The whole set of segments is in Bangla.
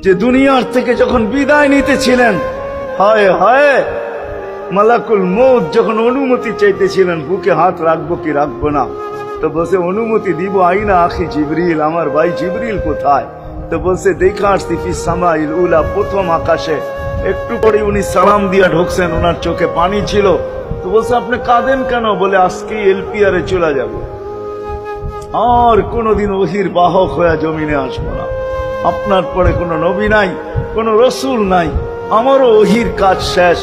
যে দুনিয়ার থেকে যখন বিদায় নিতেছিলেন, হায় হায়, মালাকুল মউত যখন অনুমতি চাইতেছিলেন বুকে হাত রাখবো কি রাখবো না, তো বলছে অনুমতি দিব, আইনা আখি জিবরিল, আমার ভাই জিবরিল কোথায়? তো বলছে দেখা আসছি ফি সামাইল উলা, প্রথম আকাশে। একটু পরে উনি সালাম দিয়া ঢুকছেন, ওনার চোখে পানি ছিল। তো বলছে আপনি কাঁদেন কেন? বলে আজকে এলপিআর এ চলে যাব, আর কোনদিন ওহির বাহক হয়ে জমিনে আসবো না। আপনার পরে কোনো নবী নাই, কোনো রসুল নাই, আমারও ওহির কাজ শেষ।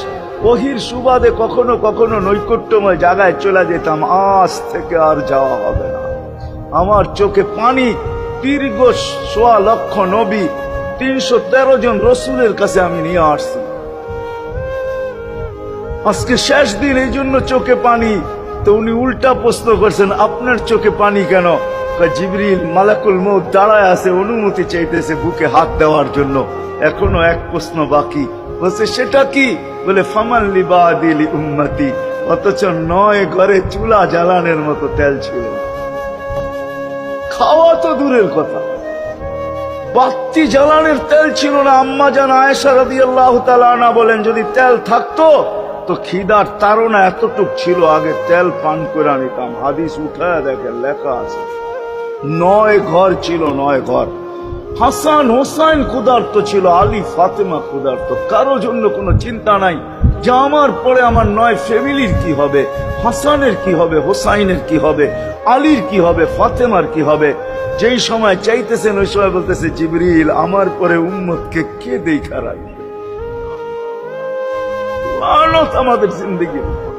ওহির সুবাদে কখনো কখনো নৈকট্যময় জায়গায় চলে যেতাম, আজ থেকে আর যাওয়া হবে না। আমার চোখে পানি। দীর্ঘ ১.৫ লক্ষ নবী, ৩১৩ জন রসুলের কাছে আমি নিয়ে আসছি। আজকে শেষ দিন, এই জন্য চোখে পানি। তো উনি উল্টা প্রশ্ন করছেন, আপনার চোখে পানি কেন? জিবরিল মালাকুল মউত দাঁড়ায় আছে, অনুমতি চাইতেছে বুকে হাত দেওয়ার জন্য। এখনো এক প্রশ্ন বাকি। বলছে সেটা কি? বলে ফামান লিবাদিল উম্মতি। অথচ ৯ ঘরে চুলা জ্বালানোর মতো তেল ছিল। খাওয়া তো দূরের কথা, বাতি জ্বালানোর তেল ছিল না। আম্মা জান আয়েশা রাদিয়াল্লাহু তাআলা আনহা বলেন, যদি তেল থাকতো তো খিদার তাড়না এতটুক ছিল, আগে তেল পান করে নিতাম। হাদিস উঠায় দেখেন, লেখা আছে ৯ ঘর ছিল, ৯ ঘর। হাসান হোসাইন ক্ষুধার্ত ছিল, আলী ফাতেমা ক্ষুধার্ত। কারো জন্য কোনো চিন্তা নাই যে আমার পরে আমার ৯ ফ্যামিলির কি হবে, হাসানের কি হবে, হোসাইনের কি হবে, আলীর কি হবে, ফাতেমার কি হবে। যেই সময় চাইতেছেন ওই সময় বলতেছে জিবরিল আমার পরে উম্মতকে কে দেখা রাখবে? লানত আমাদের জিন্দেগির উপর।